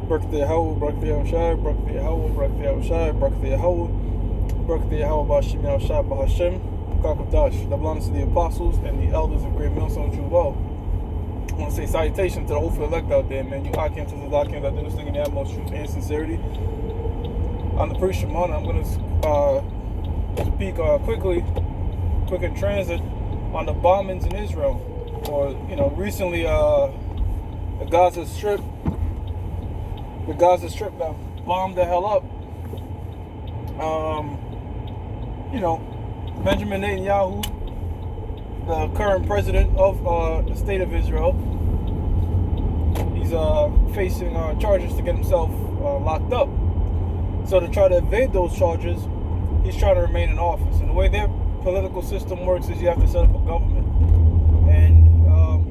Barak the Yahweh, Barak the Yahushai, Barak the Yahweh, Barak the Yahushai, Barak the Yahweh, Barak the Yahweh, Bashim Yahushai, Bahashem, Kakadash. That belongs to the apostles and the elders of Great Millstone True Well. I want to say salutation to the hopeful elect out there, man. You Akim to the Akim that do this thing in the utmost truth and sincerity. On the priest Shimon, I'm going to speak quick in transit, on the bombings in Israel. Or, recently, the Gaza Strip now bombed the hell up. Benjamin Netanyahu, the current president of the state of Israel, he's facing charges to get himself locked up. So to try to evade those charges, he's trying to remain in office. And the way their political system works is you have to set up a government. And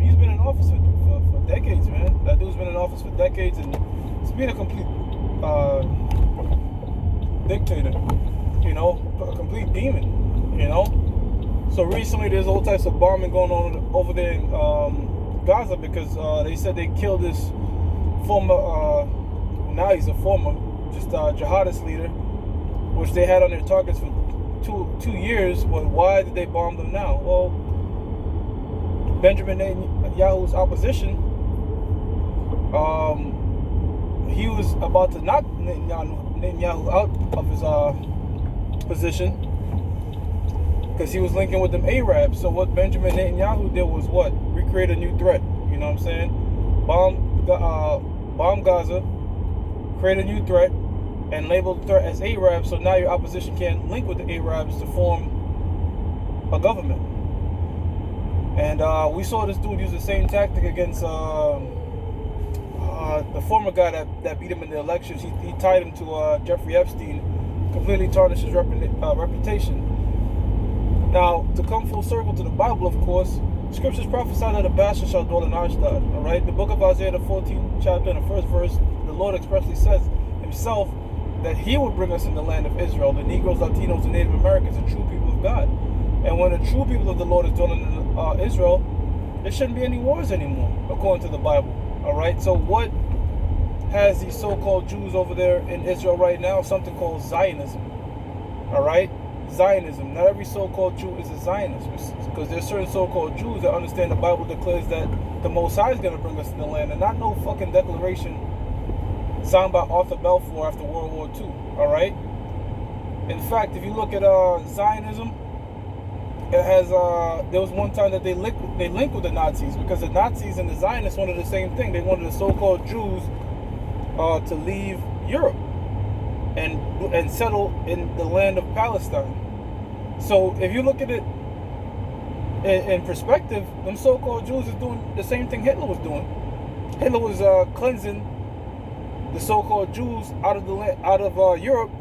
he's been in office for decades, man. That dude's been in office for decades, and he's been a complete dictator, a complete demon, So recently there's all types of bombing going on over there in Gaza because they said they killed this former, now he's a former, jihadist leader, which they had on their targets for two years. Well, why did they bomb them now? Well, Benjamin Netanyahu's opposition, he was about to knock Netanyahu out of his position because he was linking with them Arabs. So what Benjamin Netanyahu did was what? Recreate a new threat. You know what I'm saying? Bomb Gaza, create a new threat, and label the threat as Arabs. So now your opposition can't link with the Arabs to form a government. And we saw this dude use the same tactic against the former guy that beat him in the elections. He tied him to Jeffrey Epstein, completely tarnished his reputation. Now, to come full circle to the Bible, of course, scriptures prophesy that a bastard shall dwell in Ashdod. All right, the book of Isaiah, the 14th chapter and the first verse, the Lord expressly says himself that he would bring us in the land of Israel, the Negroes, Latinos, and Native Americans, the true people of God. And when the true people of the Lord is dwelling in Israel, there shouldn't be any wars anymore, according to the Bible. All right, so what has these so-called Jews over there in Israel right now? Something called Zionism. All right, Zionism. Not every so-called Jew is a Zionist, because there's certain so-called Jews that understand the Bible declares that the Most High is going to bring us in the land, and not no fucking declaration signed by Arthur Balfour after World War II. All right. In fact, if you look at Zionism, it has there was one time that they linked with the Nazis, because the Nazis and the Zionists wanted the same thing. They wanted the so-called Jews to leave Europe and settle in the land of Palestine. So if you look at it in perspective, them so-called Jews is doing the same thing Hitler was doing. Hitler was cleansing the so-called Jews out of Europe,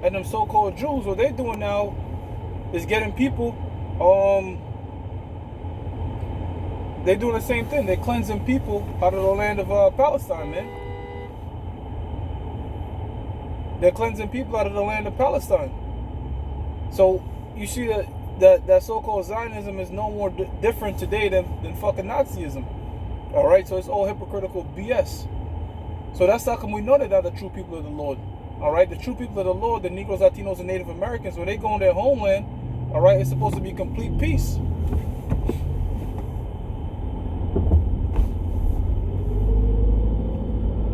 and them so-called Jews, what they're doing now is getting people. They're doing the same thing. They're cleansing people out of the land of Palestine, man. They're cleansing people out of the land of Palestine. So you see that so-called Zionism is no more different today than fucking Nazism. All right, so it's all hypocritical BS. So that's how come we know that they're the true people of the Lord. All right, the true people of the Lord, the Negroes, Latinos, and Native Americans, when they go in their homeland, all right, it's supposed to be complete peace.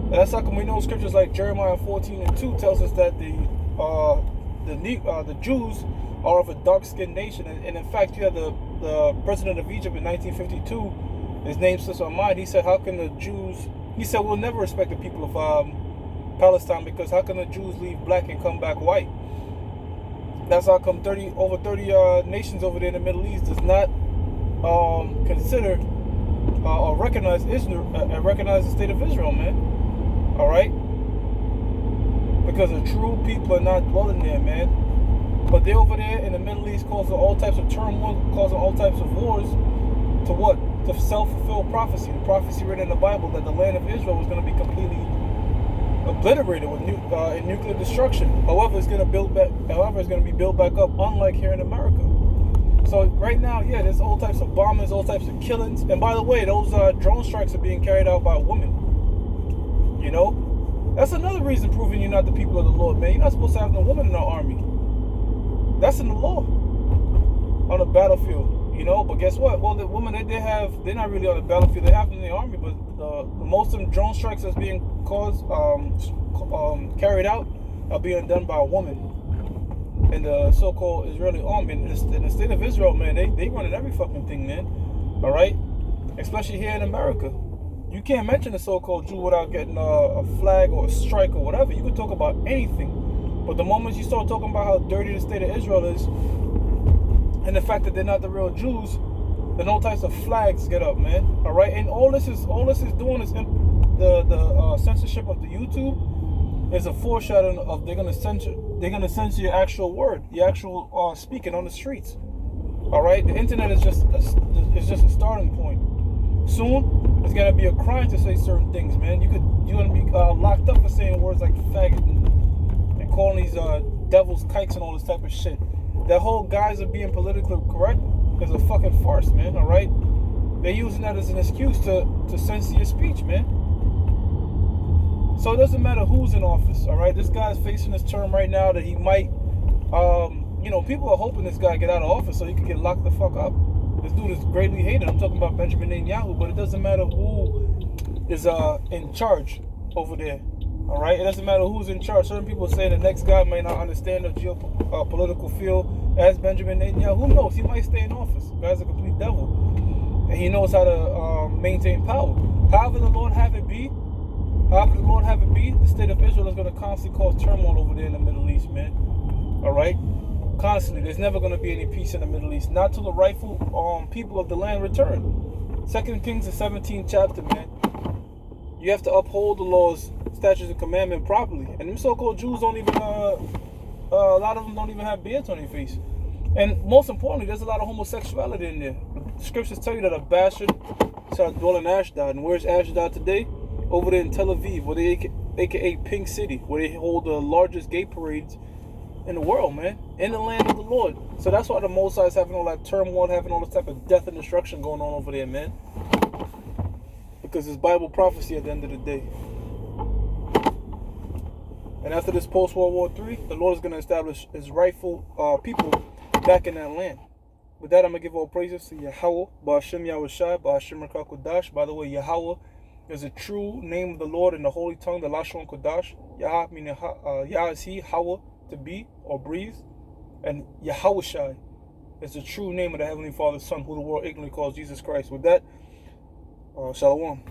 And that's how come we know scriptures like Jeremiah 14:2 tells us that the Jews are of a dark-skinned nation. And in fact, you have the president of Egypt in 1952, his name slips on mine. He said, how can the Jews... He said, we'll never respect the people of Palestine, because how can the Jews leave black and come back white? That's how come over 30 nations over there in the Middle East does not consider or recognize Israel, recognize the state of Israel, man. All right? Because the true people are not dwelling there, man. But they're over there in the Middle East causing all types of turmoil, causing all types of wars. To what? To self-fulfill prophecy. The prophecy written in the Bible that the land of Israel was going to be completely obliterated with in nuclear destruction. However, it's going to be built back up, unlike here in America. So right now, yeah, there's all types of bombings, all types of killings. And by the way, those drone strikes are being carried out by women. You know, That's another reason proving you're not the people of the Lord, man. You're not supposed to have no woman in the army. That's in the law on the battlefield, you know. But guess what? Well, the women that they have, they're not really on the battlefield. They have them in the army, but the most of them drone strikes that's being caused, carried out, are being done by a woman. And the so-called Israeli army in the state of Israel, man, they running every fucking thing, man. All right, especially here in America. You can't mention a so-called Jew without getting a flag or a strike or whatever. You can talk about anything, but the moment you start talking about how dirty the state of Israel is, and the fact that they're not the real Jews, then all types of flags get up, man. All right, and all this is doing is the censorship of the YouTube is a foreshadowing of they're gonna censor your actual word, your actual speaking on the streets. All right, the internet is just a starting point. Soon, it's gonna be a crime to say certain things, man. You're gonna be locked up for saying words like faggot and calling these devils kikes and all this type of shit. That whole guise of being politically correct is a fucking farce, man. All right, they're using that as an excuse to censor your speech, man. So it doesn't matter who's in office, all right? This guy's facing this term right now that he might, people are hoping this guy get out of office so he can get locked the fuck up. This dude is greatly hated. I'm talking about Benjamin Netanyahu, but it doesn't matter who is in charge over there, all right? It doesn't matter who's in charge. Certain people say the next guy might not understand the geopolitical field as Benjamin Netanyahu. Who knows? He might stay in office. The guy's a complete devil, and he knows how to maintain power. However the Lord have it be, the state of Israel is going to constantly cause turmoil over there in the Middle East, man. All right? Constantly. There's never going to be any peace in the Middle East. Not till the rightful people of the land return. 2 Kings, the 17th chapter, man. You have to uphold the laws, statutes, and commandments properly. And them so-called Jews don't even, a lot of them don't even have beards on their face. And most importantly, there's a lot of homosexuality in there. The scriptures tell you that a bastard shall dwell in Ashdod. And where's Ashdod today? Over there in Tel Aviv, where they, aka Pink City, where they hold the largest gay parades in the world, man, in the land of the Lord. So that's why the Most High is having all that turmoil, having all this type of death and destruction going on over there, man. Because it's Bible prophecy at the end of the day. And after this post-World War III, the Lord is going to establish his rightful people back in that land. With that, I'm going to give all praises to Yahweh, Ba'ashem Yahushai, Ba'ashem Rakah Kodash. By the way, Yahweh is a true name of the Lord in the holy tongue, the Lashon Kodash. Yah meaning Yah is he, Hawa, to be or breathe. And Yahushai is the true name of the Heavenly Father's Son, who the world ignorantly calls Jesus Christ. With that, Shalom.